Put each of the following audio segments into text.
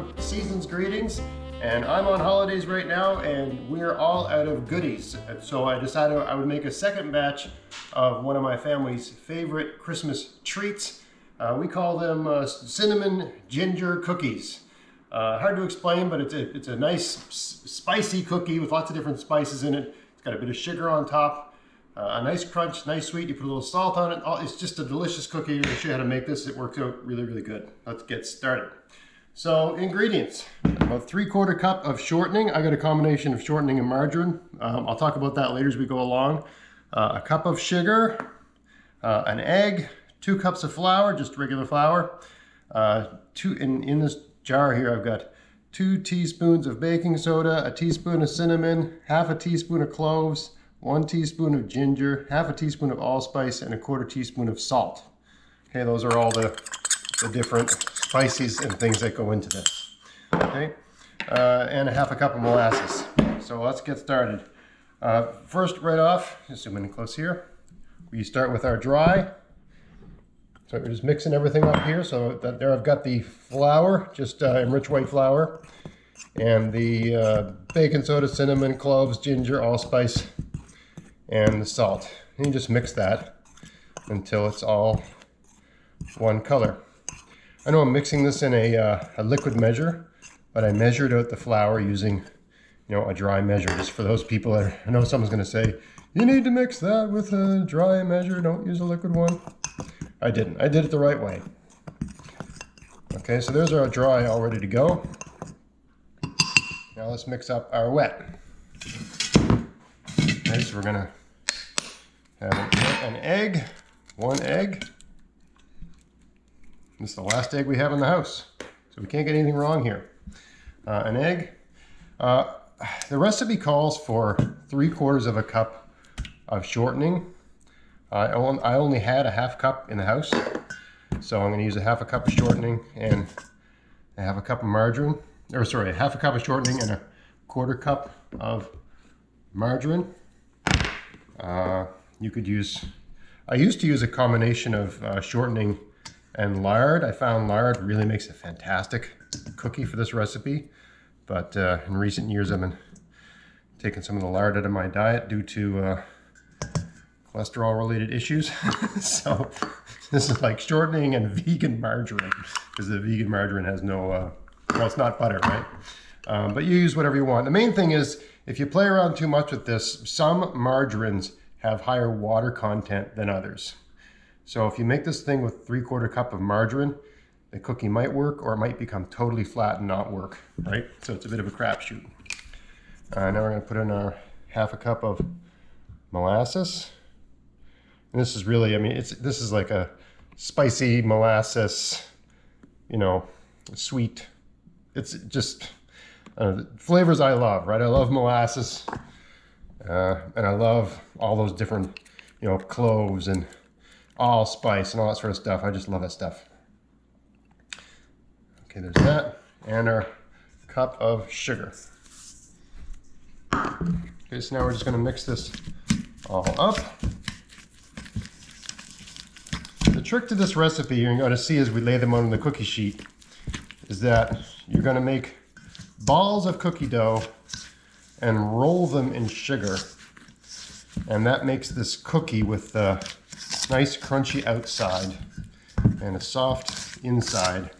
everyone, season's greetings, and I'm on holidays right now and we're all out of goodies. So I decided I would make a second batch of one of my family's favorite Christmas treats. We call them cinnamon ginger cookies. Hard to explain, but it's a nice spicy cookie with lots of different spices in it. It's got a bit of sugar on top, a nice crunch, nice sweet. You put a little salt on it. It's just a delicious cookie. I'm going to show you how to make this. It works out really, really good. Let's get started. So ingredients, about 3/4 cup of shortening. I got a combination of shortening and margarine. I'll talk about that later as we go along. A cup of sugar, an egg, 2 cups of flour, just regular flour. In this jar here, I've got 2 teaspoons of baking soda, a teaspoon of cinnamon, half a teaspoon of cloves, 1 teaspoon of ginger, half a teaspoon of allspice, and a 1/4 teaspoon of salt. Okay, those are all the different spices and things that go into this. Okay, and a half a cup of molasses. So let's get started. First, right off, just zoom in close here. We start with our dry. So we're just mixing everything up here. So that there I've got the flour, just enriched white flour, and the baking soda, cinnamon, cloves, ginger, allspice, and the salt. And you just mix that until it's all one color. I know I'm mixing this in a liquid measure, but I measured out the flour using, a dry measure. Just for those people that I know someone's going to say, you need to mix that with a dry measure. Don't use a liquid one. I didn't. I did it the right way. Okay, so there's our dry all ready to go. Now let's mix up our wet. Okay, so we're going to have an egg, 1 egg. This is the last egg we have in the house, so we can't get anything wrong here. An egg. The recipe calls for 3/4 cup of shortening. I only had a half cup in the house, so I'm going to use a half a cup of shortening and a half a cup of margarine. Or sorry, a half a cup of shortening and a 1/4 cup of margarine. You could use. I used to use a combination of shortening and lard. I found lard really makes a fantastic cookie for this recipe, but in recent years I've been taking some of the lard out of my diet due to cholesterol related issues. So this is like shortening and vegan margarine, because the vegan margarine has no, well, it's not butter, right? But you use whatever you want. The main thing is, if you play around too much with this, some margarines have higher water content than others. So if you make this thing with 3/4 cup of margarine, the cookie might work, or it might become totally flat and not work, right? So it's a bit of a crapshoot. Now we're going to put in our half a cup of molasses. And this is really, this is like a spicy molasses, sweet. It's just flavors I love, right? I love molasses, and I love all those different, cloves and allspice and all that sort of stuff. I just love that stuff. Okay, there's that, and our cup of sugar. Okay, so now we're just going to mix this all up. The trick to this recipe you're going to see as we lay them on the cookie sheet is that you're going to make balls of cookie dough and roll them in sugar, and that makes this cookie with a nice crunchy outside and a soft inside.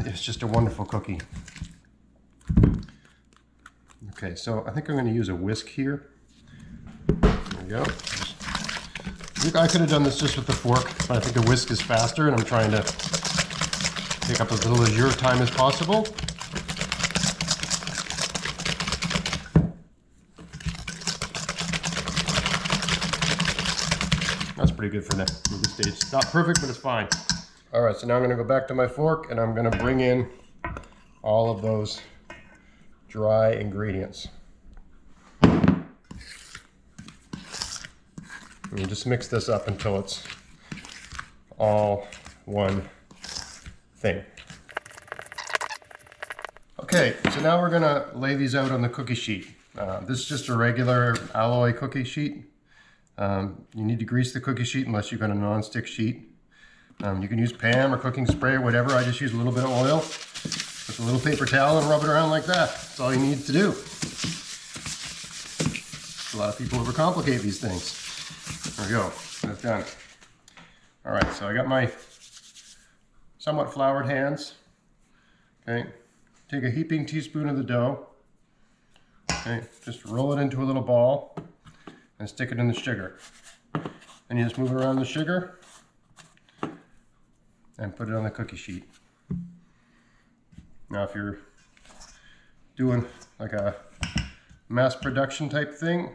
It's just a wonderful cookie. Okay, so I think I'm going to use a whisk here. There we go. I could have done this just with the fork, but I think the whisk is faster, and I'm trying to take up as little of your time as possible. That's pretty good for this stage. It's not perfect, but it's fine. All right, so now I'm going to go back to my fork, and I'm going to bring in all of those dry ingredients. And you just mix this up until it's all one thing. Okay, so now we're going to lay these out on the cookie sheet. This is just a regular alloy cookie sheet. You need to grease the cookie sheet unless you've got a non-stick sheet. You can use Pam or cooking spray or whatever. I just use a little bit of oil. With a little paper towel and rub it around like that. That's all you need to do. A lot of people overcomplicate these things. There we go, that's done. All right, so I got my somewhat floured hands. Okay, take a heaping teaspoon of the dough. Okay, just roll it into a little ball and stick it in the sugar. Then you just move it around the sugar and put it on the cookie sheet. Now if you're doing like a mass production type thing,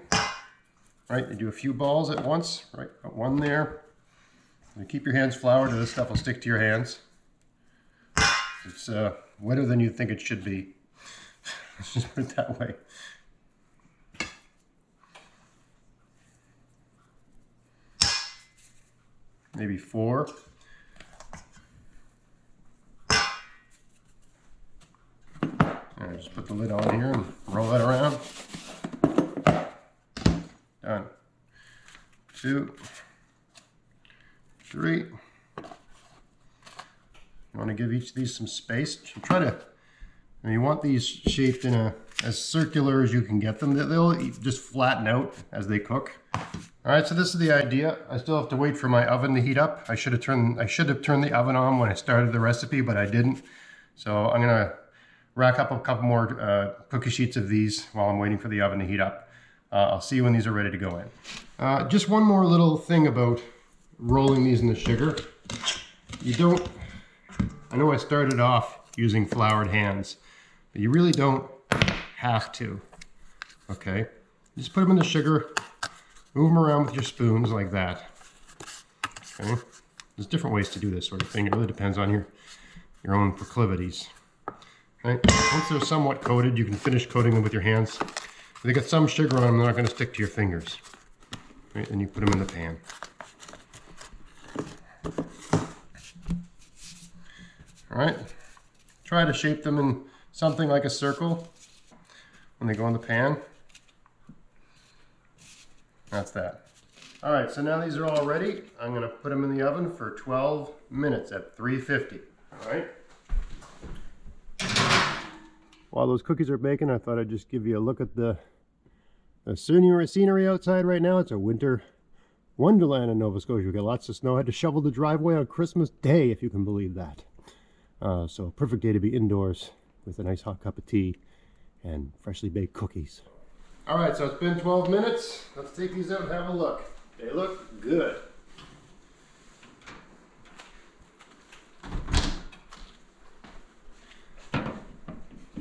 right, you do a few balls at once, right, got one there. You keep your hands floured or this stuff will stick to your hands. It's wetter than you think it should be. Let's just put it that way. Maybe 4. And just put the lid on here and roll that around. Done. 2, 3. You want to give each of these some space. You try to, and you want these shaped in as circular as you can get them. They'll just flatten out as they cook. All right, so this is the idea. I still have to wait for my oven to heat up. I should have turned the oven on when I started the recipe, but I didn't. So I'm gonna rack up a couple more cookie sheets of these while I'm waiting for the oven to heat up. I'll see you when these are ready to go in. Just one more little thing about rolling these in the sugar. You don't, I know I started off using floured hands, but you really don't have to, okay? Just put them in the sugar, move them around with your spoons like that, okay? There's different ways to do this sort of thing. It really depends on your own proclivities. Right? Once they're somewhat coated, you can finish coating them with your hands. If they got some sugar on them, they're not going to stick to your fingers. Right? And you put them in the pan. All right. Try to shape them in something like a circle when they go in the pan. That's that. All right, so now these are all ready. I'm going to put them in the oven for 12 minutes at 350. All right. While those cookies are baking, I thought I'd just give you a look at the scenery outside right now. It's a winter wonderland in Nova Scotia. We've got lots of snow. I had to shovel the driveway on Christmas Day, if you can believe that. So perfect day to be indoors with a nice hot cup of tea and freshly baked cookies. All right, so it's been 12 minutes. Let's take these out and have a look. They look good.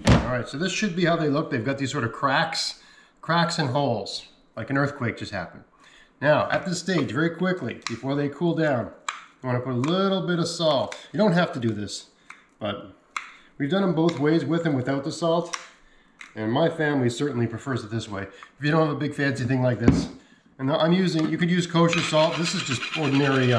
All right, so this should be how they look. They've got these sort of cracks and holes, like an earthquake just happened. Now, at this stage, very quickly, before they cool down, you want to put a little bit of salt. You don't have to do this, but we've done them both ways, with and without the salt. And my family certainly prefers it this way. If you don't have a big fancy thing like this, and you could use kosher salt. This is just ordinary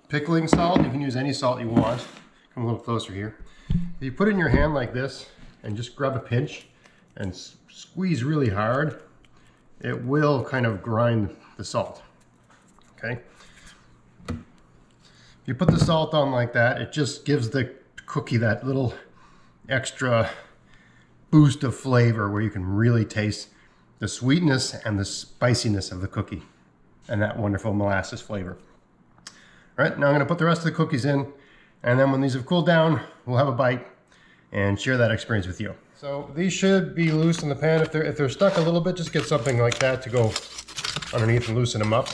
pickling salt. You can use any salt you want. Come a little closer here. If you put it in your hand like this and just grab a pinch and squeeze really hard, it will kind of grind the salt, okay? If you put the salt on like that, it just gives the cookie that little extra boost of flavor where you can really taste the sweetness and the spiciness of the cookie and that wonderful molasses flavor. All right, now I'm gonna put the rest of the cookies in, and then when these have cooled down, we'll have a bite and share that experience with you. So these should be loose in the pan. If they're stuck a little bit, just get something like that to go underneath and loosen them up.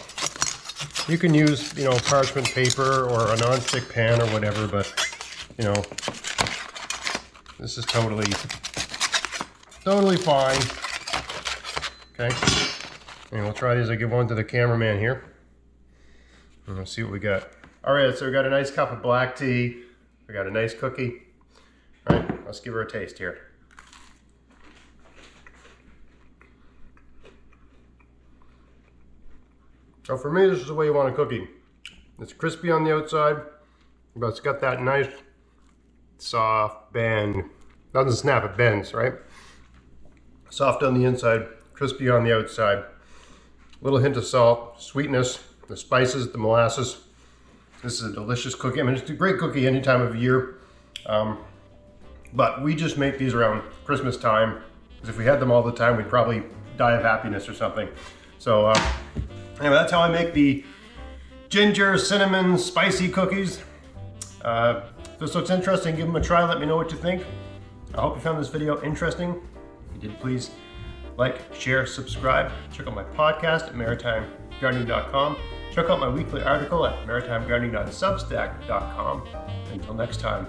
You can use, parchment paper or a non-stick pan or whatever, but, this is totally fine. Okay, and we'll try these. I'll give one to the cameraman here. And we'll see what we got. All right, so we got a nice cup of black tea. We got a nice cookie. All right, let's give her a taste here. So for me, this is the way you want a cookie. It's crispy on the outside, but it's got that nice, soft bend. Doesn't snap, it bends, right? Soft on the inside, crispy on the outside. A little hint of salt, sweetness, the spices, the molasses. This is a delicious cookie. I mean, it's a great cookie any time of year. But we just make these around Christmas time, because if we had them all the time, we'd probably die of happiness or something. So anyway, that's how I make the ginger, cinnamon, spicy cookies. If this looks interesting, give them a try. Let me know what you think. I hope you found this video interesting. If you did, please like, share, subscribe. Check out my podcast at maritimegardening.com. Check out my weekly article at maritimegardening.substack.com. Until next time,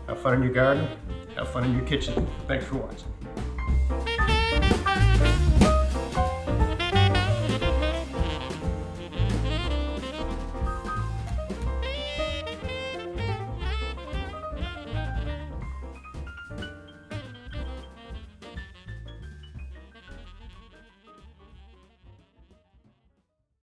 have fun in your garden, have fun in your kitchen. Thanks for watching.